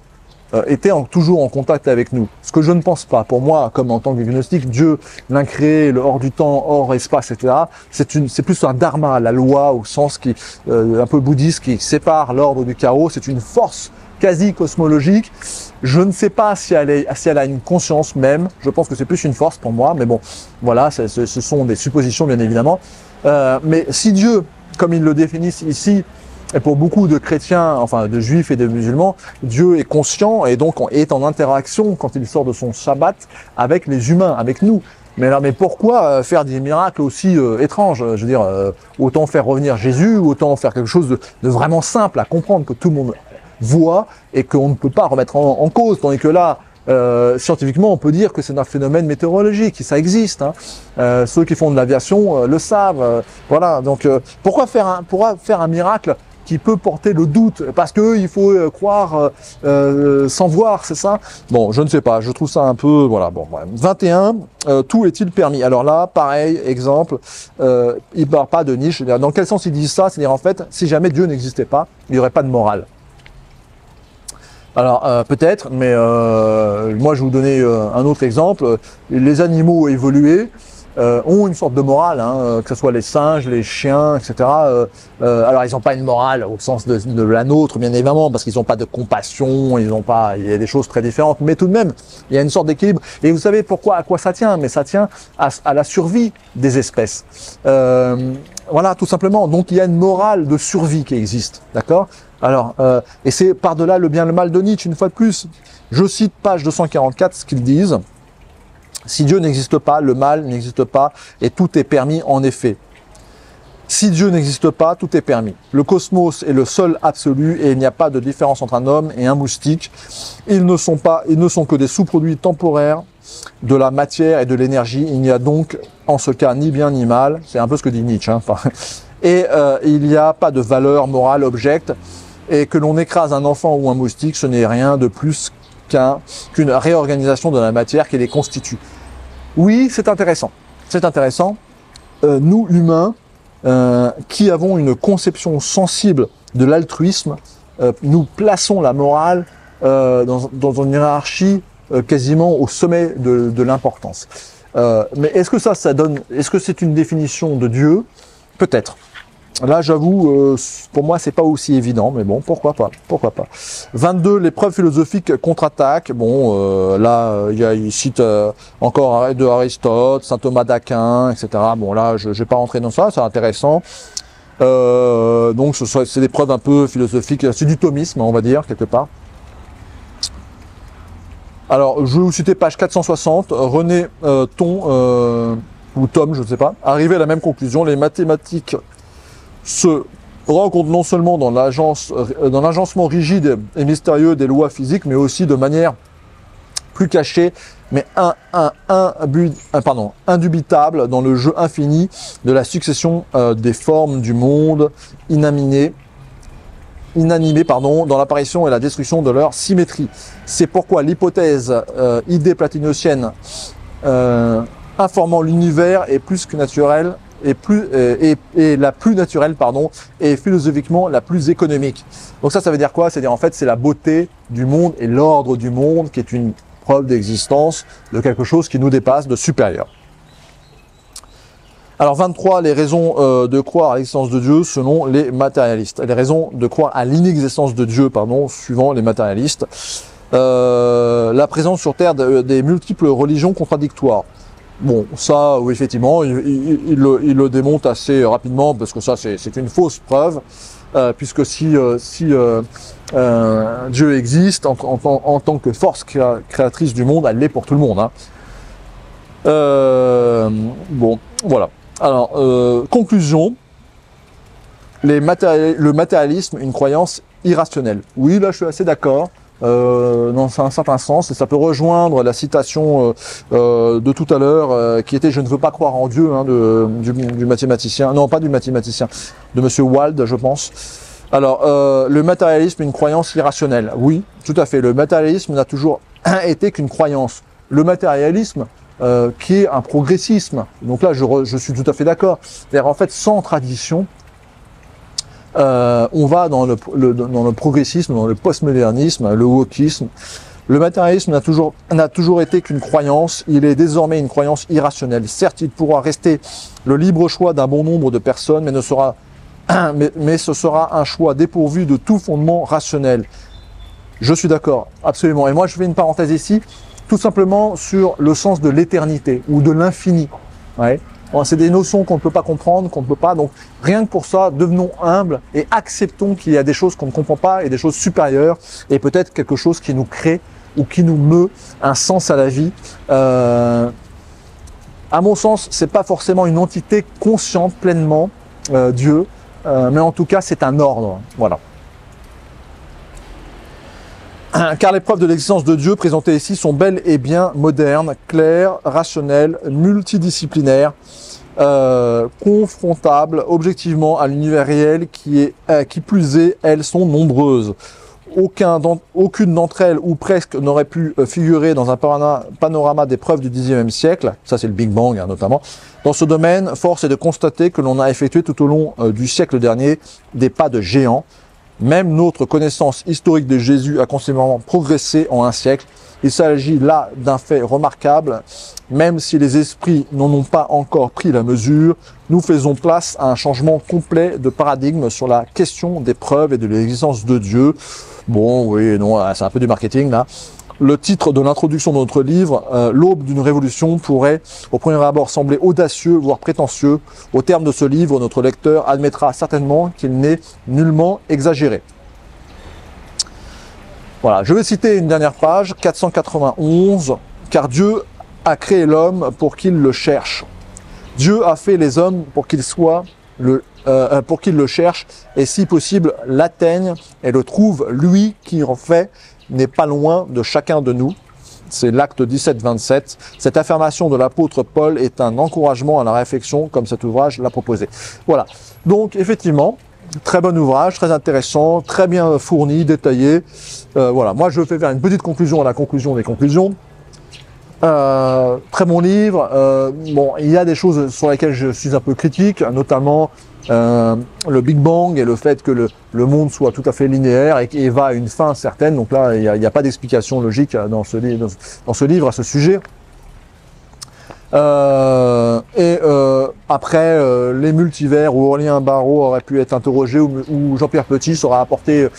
était toujours en contact avec nous, ce que je ne pense pas. Pour moi, comme en tant que gnostique, Dieu, l'incréé, le hors du temps, hors espace, etc., c'est plus un dharma, la loi au sens un peu bouddhiste, qui sépare l'ordre du chaos. C'est une force quasi cosmologique. Je ne sais pas si elle a une conscience même. Je pense que c'est plus une force pour moi, mais bon, voilà, ce sont des suppositions, bien évidemment. Mais si Dieu, comme ils le définissent ici, et pour beaucoup de chrétiens, enfin de juifs et de musulmans, Dieu est conscient et donc est en interaction quand il sort de son Shabbat avec les humains, avec nous. Mais pourquoi faire des miracles aussi étranges? Je veux dire, autant faire revenir Jésus, autant faire quelque chose de vraiment simple à comprendre, que tout le monde voit et qu'on ne peut pas remettre en cause. Tandis que là, scientifiquement, on peut dire que c'est un phénomène météorologique, ça existe. Hein. Ceux qui font de l'aviation le savent. Voilà. Donc, pourquoi faire un miracle qui peut porter le doute, parce que il faut croire sans voir, c'est ça? Bon, je ne sais pas, je trouve ça un peu, voilà, bon, ouais. 21, tout est-il permis? Alors là, pareil, exemple, il parle pas de Nietzsche. Dans quel sens ils disent ça? C'est-à-dire, en fait, si jamais Dieu n'existait pas, il n'y aurait pas de morale. Alors, peut-être, mais moi, je vais vous donner un autre exemple. Les animaux évolués ont une sorte de morale, hein, que ce soit les singes, les chiens, etc. Alors ils n'ont pas une morale au sens de la nôtre, bien évidemment, parce qu'ils n'ont pas de compassion, il y a des choses très différentes, mais tout de même, il y a une sorte d'équilibre. Et vous savez à quoi ça tient? Mais ça tient à la survie des espèces. Voilà, tout simplement. Donc il y a une morale de survie qui existe, d'accord? Alors, et c'est par-delà le bien et le mal de Nietzsche, une fois de plus. Je cite page 244, ce qu'ils disent. Si Dieu n'existe pas, le mal n'existe pas, et tout est permis en effet. Si Dieu n'existe pas, tout est permis. Le cosmos est le seul absolu et il n'y a pas de différence entre un homme et un moustique. Ils ne sont que des sous-produits temporaires de la matière et de l'énergie. Il n'y a donc en ce cas ni bien ni mal. C'est un peu ce que dit Nietzsche. Et il n'y a pas de valeur morale objecte. Et que l'on écrase un enfant ou un moustique, ce n'est rien de plus qu'une réorganisation de la matière qui les constitue. Oui, c'est intéressant. C'est intéressant. Nous, humains, qui avons une conception sensible de l'altruisme, nous plaçons la morale dans une hiérarchie quasiment au sommet de l'importance. Mais est-ce que ça donne, est-ce que c'est une définition de Dieu? Peut-être. Là, j'avoue, pour moi, c'est pas aussi évident, mais bon, pourquoi pas, pourquoi pas. 22, les preuves philosophiques contre-attaque. Bon, là, il cite encore de Aristote, saint Thomas d'Aquin, etc. Bon, là, je vais pas rentrer dans ça, c'est intéressant. Donc, c'est des preuves un peu philosophiques, c'est du thomisme, on va dire, quelque part. Alors, je vais vous citer page 460, René ou Tom, je ne sais pas, arrivé à la même conclusion, les mathématiques se rencontrent non seulement dans l'agencement rigide et mystérieux des lois physiques, mais aussi de manière plus cachée, mais indubitable dans le jeu infini de la succession des formes du monde inanimé, dans l'apparition et la destruction de leur symétrie. C'est pourquoi l'hypothèse idée platonicienne informant l'univers est plus que naturelle, et la plus naturelle, et philosophiquement la plus économique. Donc ça veut dire quoi? C'est-à-dire en fait c'est la beauté du monde et l'ordre du monde qui est une preuve d'existence de quelque chose qui nous dépasse, de supérieur. Alors 23, les raisons de croire à l'existence de Dieu selon les matérialistes. Les raisons de croire à l'inexistence de Dieu, suivant les matérialistes. La présence sur Terre des multiples religions contradictoires. Bon, ça, oui, effectivement, il le démonte assez rapidement, parce que ça, c'est une fausse preuve, puisque si Dieu existe en tant que force créatrice du monde, elle l'est pour tout le monde. Hein. Bon, voilà. Alors, conclusion, le matérialisme, une croyance irrationnelle. Oui, là, je suis assez d'accord. Dans un certain sens, et ça peut rejoindre la citation de tout à l'heure qui était « Je ne veux pas croire en Dieu hein, » du mathématicien, non pas du mathématicien, de monsieur Wald, je pense. Alors, le matérialisme, une croyance irrationnelle. Oui, tout à fait, le matérialisme n'a toujours été qu'une croyance. Le matérialisme, qui est un progressisme, donc là je suis tout à fait d'accord, c'est-à-dire en fait sans tradition, on va dans le progressisme, dans le postmodernisme, le wokisme. Le matérialisme n'a toujours été qu'une croyance, il est désormais une croyance irrationnelle. Certes, il pourra rester le libre choix d'un bon nombre de personnes, mais ce sera un choix dépourvu de tout fondement rationnel. Je suis d'accord, absolument. Et moi, je fais une parenthèse ici, tout simplement sur le sens de l'éternité ou de l'infini. Ouais. C'est des notions qu'on ne peut pas comprendre, qu'on ne peut pas. Donc, rien que pour ça, devenons humbles et acceptons qu'il y a des choses qu'on ne comprend pas et des choses supérieures et peut-être quelque chose qui nous crée ou qui nous meut un sens à la vie. À mon sens, c'est pas forcément une entité consciente pleinement, Dieu, mais en tout cas, c'est un ordre. Voilà. Car les preuves de l'existence de Dieu présentées ici sont bel et bien modernes, claires, rationnelles, multidisciplinaires, confrontables objectivement à l'univers réel qui plus est, elles sont nombreuses. Aucune d'entre elles, ou presque, n'aurait pu figurer dans un panorama des preuves du Xe siècle, ça c'est le Big Bang hein, notamment. Dans ce domaine, force est de constater que l'on a effectué tout au long du siècle dernier des pas de géants. Même notre connaissance historique de Jésus a considérablement progressé en un siècle. Il s'agit là d'un fait remarquable. Même si les esprits n'en ont pas encore pris la mesure, nous faisons place à un changement complet de paradigme sur la question des preuves et de l'existence de Dieu. Bon, oui, non, c'est un peu du marketing là. Le titre de l'introduction de notre livre, L'aube d'une révolution, pourrait au premier abord sembler audacieux, voire prétentieux. Au terme de ce livre, notre lecteur admettra certainement qu'il n'est nullement exagéré. Voilà, je vais citer une dernière page, 491, car Dieu a créé l'homme pour qu'il le cherche. Dieu a fait les hommes pour qu'ils soient le pour qu'il le cherche et si possible l'atteigne et le trouve, lui qui en fait n'est pas loin de chacun de nous. C'est l'acte 17-27. Cette affirmation de l'apôtre Paul est un encouragement à la réflexion, comme cet ouvrage l'a proposé. Voilà. Donc, effectivement, très bon ouvrage, très intéressant, très bien fourni, détaillé. Voilà. Moi, je vais faire une petite conclusion à la conclusion des conclusions. Très bon livre. Bon, il y a des choses sur lesquelles je suis un peu critique, notamment le Big Bang et le fait que le monde soit tout à fait linéaire et va à une fin certaine. Donc là, il n'y a pas d'explication logique dans ce livre à ce sujet. Après, les multivers où Aurélien Barraud aurait pu être interrogé, où Jean-Pierre Petit sera apporté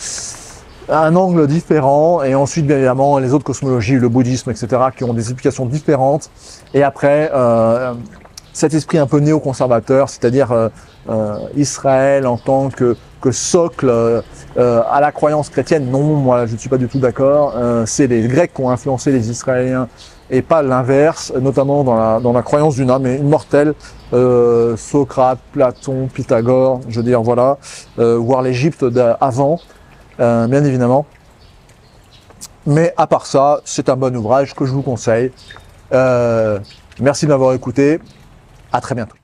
un angle différent, et ensuite bien évidemment les autres cosmologies, le bouddhisme, etc., qui ont des explications différentes. Et après, cet esprit un peu néoconservateur, c'est-à-dire Israël en tant que socle à la croyance chrétienne. Non, moi je ne suis pas du tout d'accord. C'est les Grecs qui ont influencé les Israéliens et pas l'inverse, notamment dans la croyance d'une âme immortelle. Socrate, Platon, Pythagore, je veux dire voilà, voire l'Égypte d'avant, bien évidemment. Mais à part ça, c'est un bon ouvrage que je vous conseille. Merci de m'avoir écouté. À très bientôt.